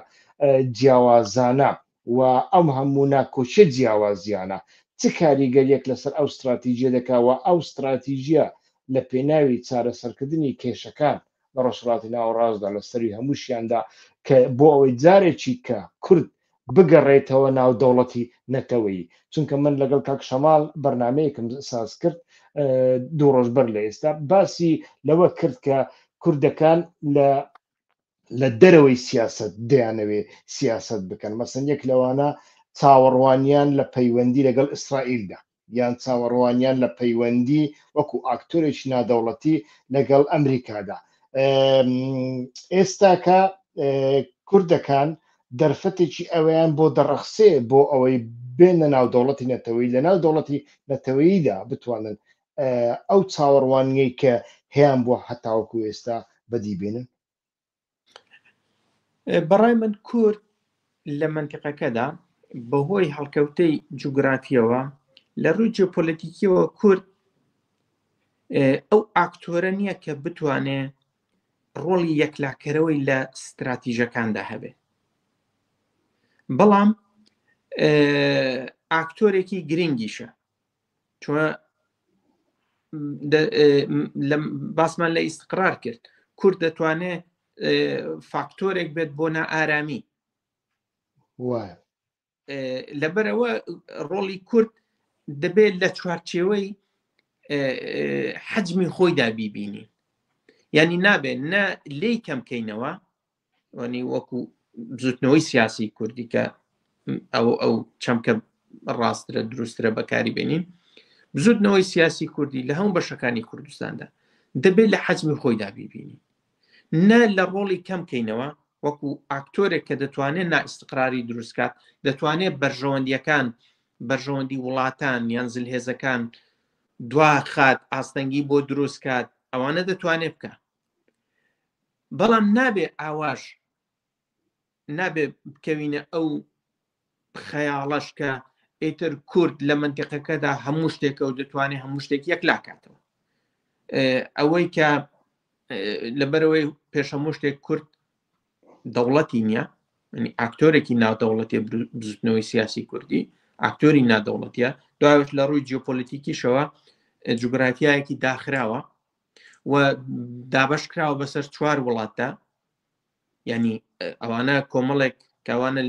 Speaker 1: جیاوازانە و ئەم هەموو ناکۆچە جیاوازیانە چ کاریگەریەک لەسەر ئەو استراتیژیە دەکاوە ئەو استراتیژیە لە پێناوی چارەسەرکردنی کێشەکان لە ڕۆژهەڵاتی ناوەڕاستدا لەسەری هەمووشیاندا کە بۆ ئەوەی جارێکی کە کورد بگەڕێتەوە ناو دەوڵەتی نەتەوەیی چونکە من لەگەڵ کاک شەماڵ بەرنامەیەکم ساز کرد دوو ڕۆژ بەر لە ئێستا باسی لەوە کرد کە کوردەکان لە دەرەوەی سیاست دەیانەوێ سیاست بکەن مەسەن یەک لەوانە چاوەڕوانیان لە پەیوەندی لەگەڵ ئیسرائیلدا یان چاوەڕوانیان لە پەیوەندی وەکو ئاکتۆرێکی نادەوڵەتی لەگەڵ ئەمریکادا ئێستاکە کوردەکان دەرفەتێکی ئەویان بۆ دەڕەخسێ بۆ ئەوەی بێنە ناو دەوڵەتی نەتەوەی لە ناو دەوڵەتی نەتەوەییدا بتوانن ئەو چاوەڕوانیەی کە هەیەیان بۆ هەتاوەکو ئێستا بەدیبێنن
Speaker 2: بەڕای من کورد لە منتیقەکەدا بەهۆی هەڵکەوتەی جوگرافیەوە لە ڕووی جیۆپۆلیتیکیەوە کورد ئەو ئاکتۆرە نییە کە بتوانێ ڕۆڵی یەکلاکەرەوەی لە استراتیژەکاندا هەبێت بەڵام ئاکتۆرێکی گرنگیشە چۆن باسمان لە ئیستقرار کرد کورد دەتوانێت فاکتۆرێک بێت بۆ نائارامی لەبەرەوە ڕۆڵی کورد دەبێت لە چوارچێوەی حەجمی خۆیدا بیبینی یعنی نابێت نە لێی کەمکەینەوە وەنی وەکو بزوتنەوەی سیاسی کوردی کە ئەو چەمکە ڕاسترە دروسترە بەکاری بێنین بزوتنەوەی سیاسی کوردی لە هەموو بەشەکانی کوردستاندا دەبێت لە حەجمی خۆیدا بیبینی نە لە ڕۆڵی کەمکەینەوە وەکو ئاکتۆرێک کە دەتوانێت نائیستقراری دروستکات دەتوانێت بەرژەوەندی وڵاتان یان زلهێزەکان دوا خات ئاستەنگی بۆ دروستکات ئەوانە دەتوانێت بکە بەڵام نابێت ئاواش نابێت بکەوینە ئەو خەیاڵەش کە ئیتر کورد لە منتیقەکەدا هەموو شتێکە و دەتوانێت هەموو شتێک یەکلاکاتەوە ئەوەی کە لەبەرەوەی پێشەموو شتێک کورد دەوڵەتی نییە ئاکتۆرێکی ناودەوڵەتی بزوتنەوەی سیاسی کوردی ئاکتۆری نادەوڵەتیە دوایەوە لە ڕووی جیۆپۆلیتیکیشەوە جوگرافیایەکی داخراوە و دابەش کراوە بەسەر 4 وڵاتدا ینی ئەوانە کۆمەڵێک کەوانە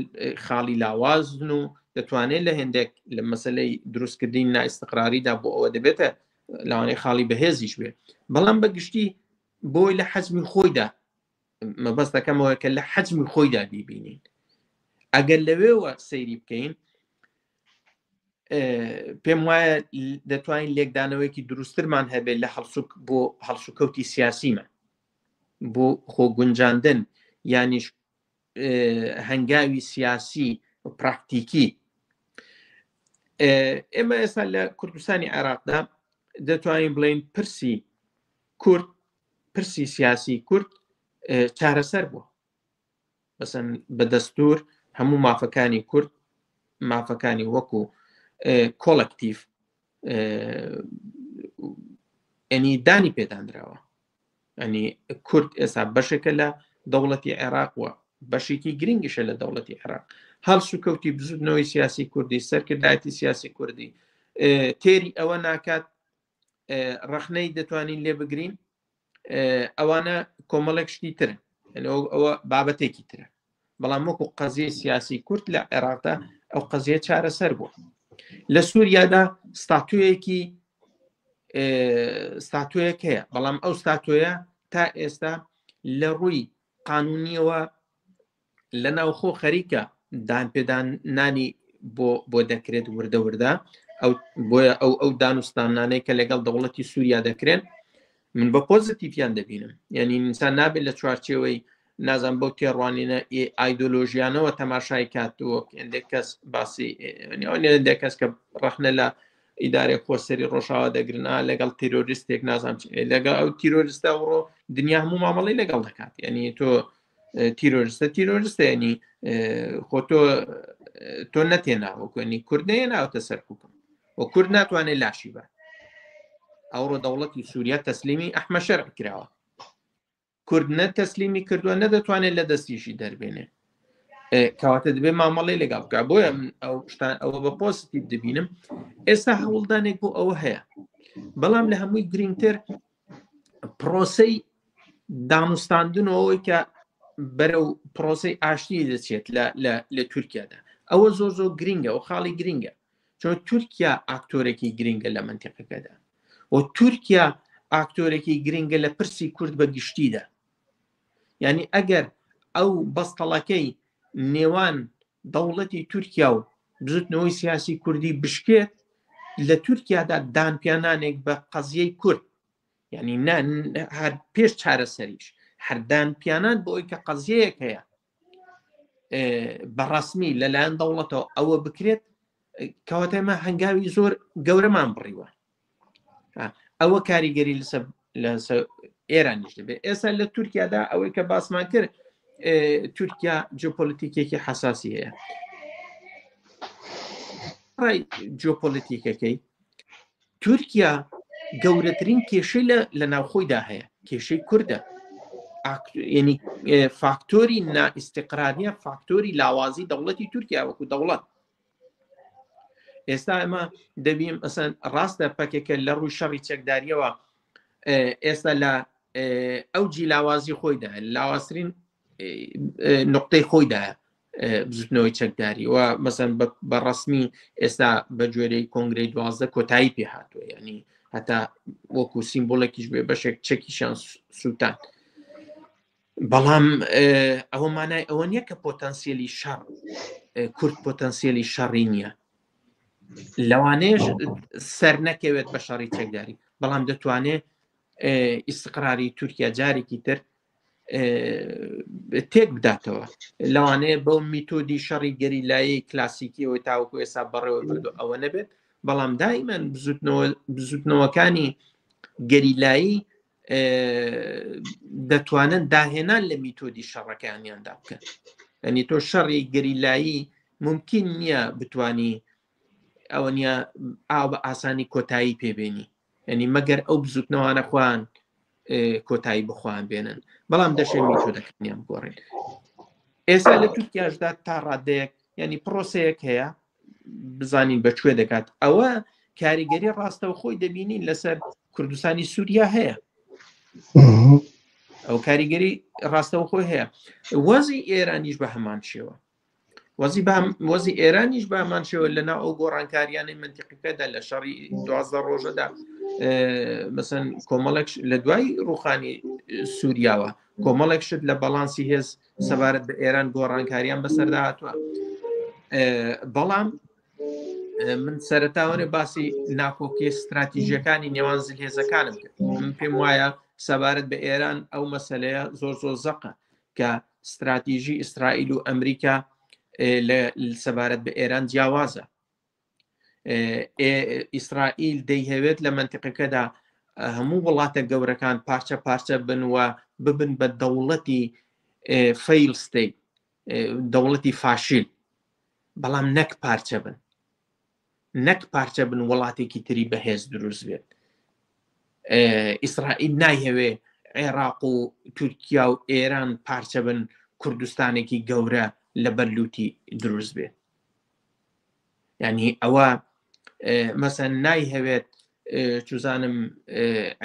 Speaker 2: خاڵی لاوازن و دەتوانێت لە هێندێک لە مەسەلەی دروستکردنی نائیستقراریدا بۆ ئەوە دەبێتە لەوانەیە خاڵی بەهێزیش بێت بەڵام بەگشتی بۆی لە حەجمی خۆیدا مەبەست دەکەمەوە کە لە حەجمی خۆیدا بیبینین ئەگەر لەوێوە سەیری بکەین پێم وایە دەتوانین لێکدانەوەیکی دروسترمان هەبێت لە بۆ هەڵسوکەوتی سیاسیمە بۆ خۆگونجاندن یانیش هەنگاوی سیاسی و پراکتیکی ئێمە ئێستا لە کوردستانی عێراقدا دەتوانین بڵین پرسی کورد، پرسی سیاسی کورد چارەسەر بووە. مەسەن بە دەستور هەموو مافەکانی کورد، مافەکانی وەکو کۆڵەکتیڤ ئەنی دانی پێدانراوە. ئەنی کورد ئێستا بەشێکە لە دەوڵەتی عێراق وە، بەشێکی گرنگیشە لە دەوڵەتی عێراق. هەڵسوکەوتی بزودنەوەی سیاسی کوردی، سەرکردایەتی سیاسی کوردی تێری ئەوە ناکات ڕەخنەی دەتوانین لێ بگرین، ئەوانە کۆمەڵێک شتی ترن، ئەوە بابەتێکی ترە. بەڵام وەکو قەزیە سیاسی کورد لە عێراقدا ئەو قەزیە چارەسەر بووە. لە سووریادا ستاتویەک هەیە، بەڵام ئەو ستاتویە تا ئێستا لە ڕووی قانونیەوە لە ناوخۆ خەریکە دانپێدانانی بۆ دەکرێت وردە وردە، بۆیە ئەو دانوستانانەی کە لەگەڵ دەوڵەتی سووریا دەکرێن من بە پۆزیتیڤیان دەبینم. یعنی ئینسان نابێت لە چوارچێوەی نازان بەو تێڕوانینە ئایدۆلۆژیانەوە تەماشای کاتووە هێندێک کەس باسی هێندێک کەس کە ڕەخنە لە ئیدارێک خۆسەری ڕۆژاوا دەگرنا لەگەڵ تیرۆریستێک نازانم لەگەڵ ئەو تیرۆریستە ئەوڕۆ دنیا هەموو مامەڵی لەگەڵ دەکات. یعنی تۆ تیرۆریستە ینی خۆ تۆ نەتێناوەکوێنی کوردەیە ناوتە سەر حکم و کورد ناتوانێت لاشی بە. ئەوڕۆ دەوڵەتی سووریا تەسلیمی ئەحمە شەرع کراوە، کورد نە تەسلیمی کردووە نەدەتوانێت لە دەستیشی دەربێنێ، کەواتە دەبێت مامەڵی لەگەڵ بکە. بۆیە ئەوە بە پۆزیتیڤ دەبینم. ئێستا هەوڵدانێک بۆ ئەوە هەیە، بەڵام لە هەمووی گرنگتر پرۆسەی داموستاندنەوەی کە بەرەو پرۆسەی ئاشتی دەچێت لە تورکیادا، ئەوە زۆر گرنگە و خاڵی گرنگە، چون تورکیا ئاکتۆرێکی گرنگە لە منتیقەکەدا و تورکیا ئاکتۆرێکی گرنگە لە پرسی کورد بە گشتیدا. یعنی ئەگەر ئەو بەستەڵەکەی نێوان دەوڵەتی تورکیا و بزوتنەوەی سیاسی کوردی بشکێت، لە تورکیادا دانپیانانێک بە قەزیەی کورد، یعنی هەر پێش چارەسەریش هەردان پیانان بۆ ئەوی کە قەزیەیەک هەیە بەڕاسمی لەلایەن دەوڵەتەوە ئەوە بکرێت، کەواتە ئێمە هەنگاوی زۆر گەورەمان بڕیوە. ئەوە کاریگەری لەسەر ئێرانیش دەبێت. ئێستا لە تورکیادا ئەوەی کە باسمان کرد، تورکیا جیۆپۆلیتیکێکی حساسی هەیە. ڕای جیۆپۆلیتیکەکەی تورکیا گەورەترین کێشەی لە ناوخۆیدا هەیە، کێشەی کوردە. ینی فاکتۆری نائیستیقراریە، فاکتۆری لاوازی دەوڵەتی تورکیا وەکو دەوڵەت. ئێستا ئەمە دەبیم ئەسەن ڕاستە پەکێکە لە ڕووی شەڕی چەکداریەوە ئێستا لە ئەو جیلاوازی خۆیدا لاوازترین نقطەی خۆیدایە بزوتنەوەی چەکداری و مەسەن بە ڕسمی ئێستا بە جۆرەی کۆنگرەی 12 کۆتایی پێ هاتووە، ینی هەتا وەکو سیمبۆلێکیش بێ بەشێک چەکیشان سووتان. بەڵام ئەوە مانای ئەوە نییە کە پۆتەنسیێلی شەڕ کورد پۆتەنسیێلی شەڕی نییە، لەوانەیەش سەر نەکەوێت بە شەڕی چەکداری، بەڵام دەتوانێت ئیستقراری تورکیا جارێکی تر تێک بداتەوە. لەوانەیە بەو میتۆدی شەڕی گەریلایی کلاسیکیەوەی تاوەکو ئێستا بەڕێوە بردو ئەوە نەبێت، بەڵام دایمەن بزوتنەوەکانی گەریلایی دەتوانن داهێنان لە میتۆدی شەڕەکانیاندا بکەن. ئەنی تۆ شەڕی گەریلایی ممکن نییە بتانی ئەوە نیە ئاو بە ئاسانی کۆتایی پێبێنی، ینی مەگەر ئەو بزوتنەوانە خوان کۆتایی بخواان بێنن، بەڵام دەشێت میتۆدەکانیان بگۆڕین. ئێستا لە تورکیاشدا تا ڕادەیەک ینی پرۆسەیەک هەیە بزانین بەکوێ دەکات. ئەوە کاریگەری ڕاستەو خۆی دەبینین لەسەر کوردستانی سووریا هەیە، ئەو کاریگەری ڕاستەو خۆی هەیە. وەزی ئێرانیش بە هەمان شێوە، وەزی ئێرانیش بە هەمان شێوە لەناو ئەو گۆڕانکاریانەی منتیقەکەدا لە شەڕی 12 ڕۆژەدا مەسەن کۆمەڵێک لە دوای ڕوخانی سووریاوە کۆمەڵێک شت لە بەڵانسی هێز سەبارەت بە ئێران گۆڕانکاریان بەسەردا هاتووە. بەڵام من سەرەتاوانێ باسی ناکۆکی استراتیژیەکانی نێوان زلهێزەکانم کرد. من پێم وایە سەبارەت بە ئێران ئەو مەسەلەیە زۆر زەقە کە استراتیژی ئیسرائیل و ئەمریکا سەبارەت بە ئێران جیاوازە. ئیسرائیل دەیهەوێت لە منتیقەکەدا هەموو وڵاتە گەورەکان پارچە پارچە بن و ببن بە دەوڵەتی فەیل ستەیت، دەوڵەتی فاشیل، بەڵام نەک پارچە بن، نەک پارچە بن وڵاتێکی تری بەهێز دروست بێت. ئیسرائیل نایهەوێ عێراق و تورکیا و ئێران پارچە بن کوردستانێکی گەورە لە بەرلوتی دروست بێت. یعنی ئەوە مەسەن نایهەوێت چوزانم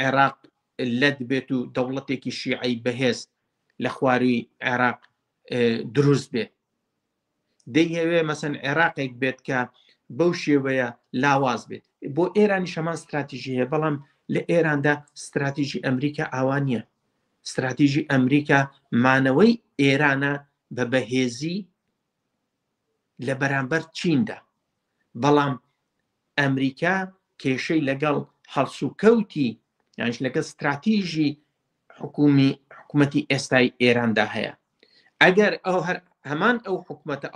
Speaker 2: عێراق لەت بێت و دەوڵەتێکی شیعی بەهێز لە خواروی عێراق دروست بێت. دەیهەوێ مەسەن عێراقێک بێت کە بەو شێوەیە لاواز بێت. بۆ ئێرانی شەمان استراتیژی هەیە، بەڵام لە ئێراندا استراتیژی ئەمریکا ئاوا نییە. استراتیژی ئەمریکا مانەوەی ئێرانە بە بەهێزی لە بەرامبەر چیندا، بەڵام ئەمریکا کێشەی لەگەڵ هەڵسوکەوتی یانش لەگەڵ استراتیژی حکوومەتی ئێستای ئێراندا هەیە. ئەگەر ئەو هەمان ئەو حکوومەتە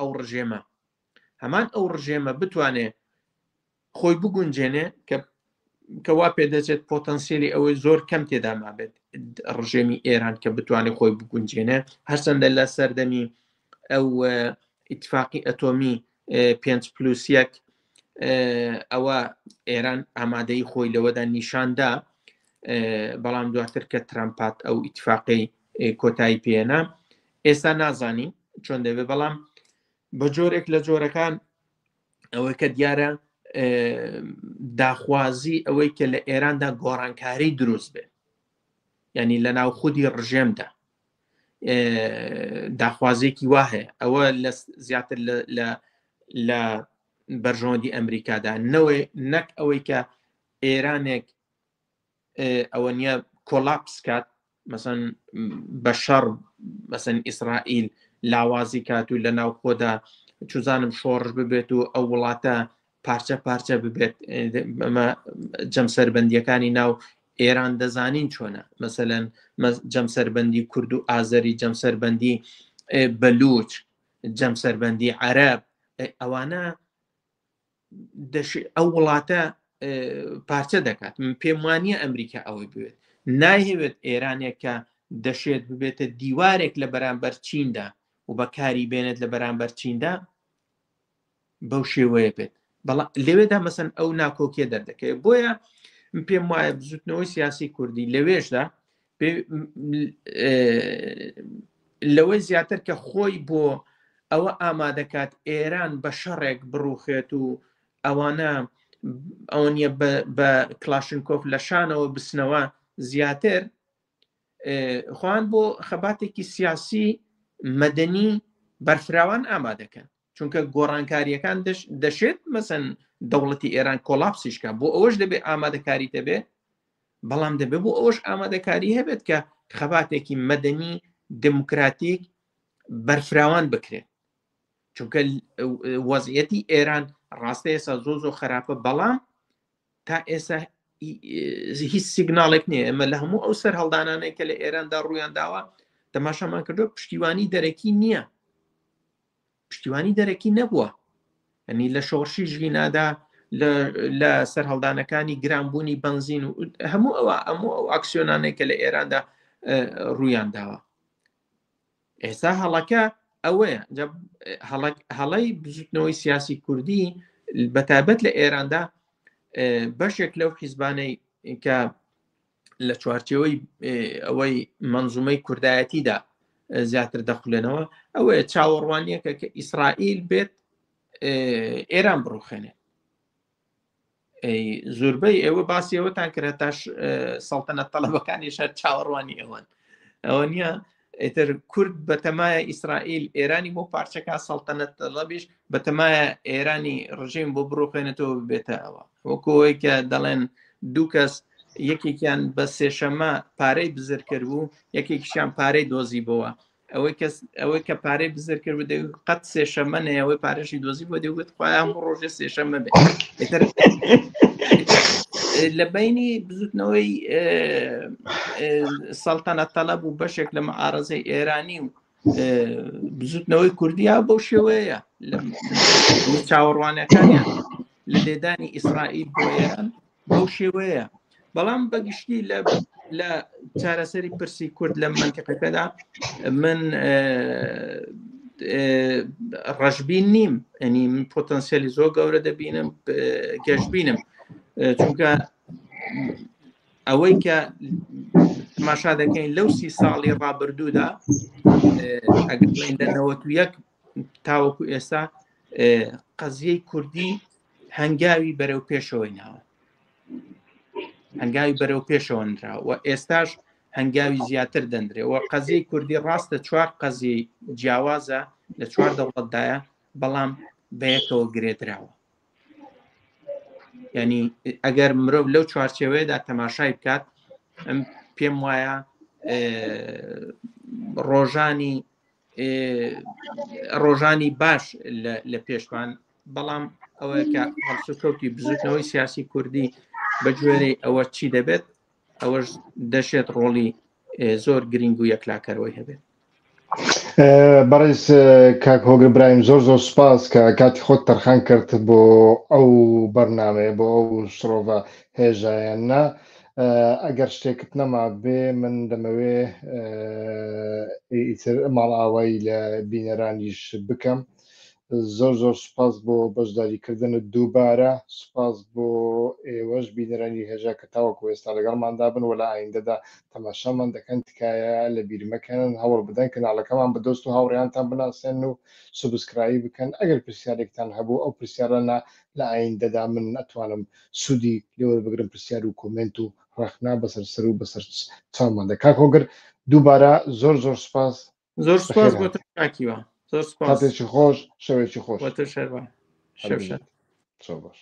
Speaker 2: هەمان ئەو ڕژێمە بتوانێت خۆی بگونجێنێ کە وا پێدەچێت پۆتەنسیێلی ئەوەی زۆر کەم تێدا مابێت ڕژێمی ئێران کە بتوانێت خۆی بگونجێنێ، هەرچەندە لە سەردەمی ئەو ئیتفاقی ئەتۆمی 5+1 ئەوە ئێران ئامادەی خۆی لەوەدا نیشاندا، بەڵام دواتر کە ترامپات ئەو ئیتفاقی کۆتایی پێێنا ئێستا نازانی چۆن دەبێت. بەڵام بە جۆرێک لە جۆرەکان ئەوەی کە دیارە داخوازی ئەوەی کە لە ئێراندا گۆڕانکاری دروست بێت، یعنی لە ناو خودی ڕژێمدا داخوازێکی وا هەیە. ئەوە زیاتر لە بەرژۆندی ئەمریکادا نەک ئەوەی کە ئێرانێک ئەوە نییە کۆلاپس کات، مەسەن بە شەڕ مەسەن ئیسرائیل لاوازی کات و لە ناو خۆدا چوزانم شۆڕش ببێت و ئەو وڵاتە پارچە پارچە ببێت. جەمسەربەندیەکانی ناو ئێران دەزانین چۆنە، مەسەلەن جەمسەربەندی کورد و ئازەری، جەمسەربەندی بەلوچ، جەمسەربەندی عەرەب، ئەوانە ئەو وڵاتە پارچە دەکات. پێم وانییە ئەمریکا ئەوەی بوێت، نایهەوێت ئێرانێک کە دەشێت ببێتە دیوارێک لە بەرامبەر چیندا و بەکاری بێنێت لە بەرامبەر چیندا بەو شێوەیە بێت. بەڵام لەوێدا مەسەن ئەو ناکۆکیە دەردەکەوێت. بۆیە پێم وایە بزوتنەوەی سیاسی کوردی لەوێشدا لەوەی زیاتر کە خۆی بۆ ئەوە ئامادەکات ئێران بە شەڕێک بڕوخێت و ئەوانە ئەو نیە بە کلاشنکۆف لە شانەوە بسنەوە زیاتر خوان بۆ خەباتێکی سیاسی مەدەنی بەرفراوان ئامادەکەن، چونکە گۆڕانکاریەکان دەشێت مەسەن دەوڵەتی ئێران کۆلاپسیشکە. بۆ ئەوەش دەبێت ئامادەکاری دەبێت، بەڵام دەبێت بۆ ئەوەش ئامادەکاری هەبێت کە خەباتێکی مەدەنی دموکراتیک بەرفراوان بکرێت، چونکە وەزعیەتی ئێران ڕاستە ئێستا زۆ خراپە، بەڵام تا ئێستا هیچ سیگناڵێک نییە. ئەمە لە هەموو ئەو سەر هەڵدانانەی کە لە ئێراندا ڕوویان داوە تەماشامان کردو پشتیوانی دەرەکی نییە، پشتیوانی دەرەکی نەبووە. ئەنی لە شۆڕشی ژینادا لە سەر هەڵدانەکانی گرانبوونی بنزین و هەموو ئەو ئاکسیۆنانەی کە لە ئێراندا ڕوویان داوە. ئێستا هەڵەکە ئەوەیە، هەڵەی بزوتنەوەی سیاسی کوردی بەتابەت لە ئێراندا بەشێک لەو حیزبانەی کە لە چوارچێوەی ئەوەی منزومەی کوردایەتیدا زیاتر دەخولێنەوە ئەوەیە چاوەڕوانیەکە کە ئیسرائیل بێت ئێران بڕوخێنێت. زۆربەی ئێوە باسی ئەوەتان کرد تاش سەڵتەنەت تەڵەبەکانی شەر چاوەڕوانی ئەوەن، ئەوە نییە ئێتر کورد بەتەمایە ئیسرائیل ئێرانی بۆ پارچەکە سەڵتەنەت تەڵەبیش بەتەمایە ئێرانی ڕژیم بۆ بڕوخێنێتەوە ببێتە ئەوە. وەکۆی کە دەڵێن دوو کەس یەکێکیان بە سێشەمە پارەی بزر کرد بوو، یەکێکیشیان پارەی دۆزی بووە. ئەوەی کە پارەی بزر کرد بوو دەوێت قەت سێشەمە نەیە، ئەوەی پارەشی دۆزی بۆ دەوێت خۆی هەموو ڕۆژێ سێشەمە بێت. لە بینی بزوتنەوەی سەڵتەنەت تەڵەب و بەشێک لە مەعارەزەی ئێرانی و بزوتنەوەی کوردیا بەو شێوەیە لە چاوەڕوانەکانیان لە لێدانی ئیسرائیل بۆ ئێران بەو شێوەیە. بەڵام بەگشتی لە چارەسەری پرسی کورد لە منتیقەکەدا من ڕەشبین نیم، ئەنی من پۆتەنسیەلی زۆر گەورە دەبینم، گەشتبینم، چونکە ئەوەی کە تەماشا دەکەین لەو 30 ساڵی ڕابردوودا ئەگەر بڵین لە 91 تاوەکو ئێستا قەزیەی کوردی هەنگاوی بەرەو پێشەوەی ناوە، هەنگاوی بەرەو پێشەوەندرا و ئێستاش هەنگاوی زیاتر دەندرێ و قەزیەی کوردی ڕاستە 4 قەزیەی جیاوازە لە 4 دەوڵەتدایە، بەڵام بەیەکەوە گرێدراوە. یعنی ئەگەر مرۆڤ لەو چوارچێوەیەدا تەماشای بکات، پێم وایە ڕۆژانی باش لە پێشمان، بەڵام ئەوەیە کە هەڵسوکەوتی بزوتنەوەی سیاسی کوردی بەگوێرەی ئەوە چی دەبێت، ئەوەش دەشێت ڕۆڵی زۆر گرنگ و یەکلاکەرەوەی هەبێت.
Speaker 1: بەڕێز کاک هۆگر برایم، زۆر زۆر سپاس کە کاتی خۆت تەرخان کرد بۆ ئەو بەرنامەیە، بۆ ئەو شڕۆڤە هێژایانە. ئەگەر شتێکت نەما بێ من دەمەوێ ماڵئاوایی لە بینەرانیش بکەم. زۆر زۆر سپاس بۆ بەشداریکردنت دووبارە، سپاس بۆ ئێوەش بینەرانی هێژا کە تاوەکو ئێستا لەگەڵماندا بن و لە ئایندەدا تەماشامان دەکەن، تکایە لە بیرمەکەن هەوڵ بدەن کەناڵەکەمان بدۆست و هاوڕێیانتان بناسێن و سوبسکرایب بکەن. ئەگەر پرسیارێکتان هەبوو ئەو پرسیارانە لە ئایندەدا من ئەتوانم سوودی لێوە بگرم، پرسیار و کۆمنت و ڕەخنا بەسەر سەر و بەسەر چاوماندا. کاک هۆگر دووبارە زۆر زۆر سپاس.
Speaker 2: زۆر سپاس بۆ تاکیوە. زۆر سپاس.
Speaker 1: کاتێکی خۆش، شەوێکی خۆش.
Speaker 2: وەتە شەربە. شەو باش.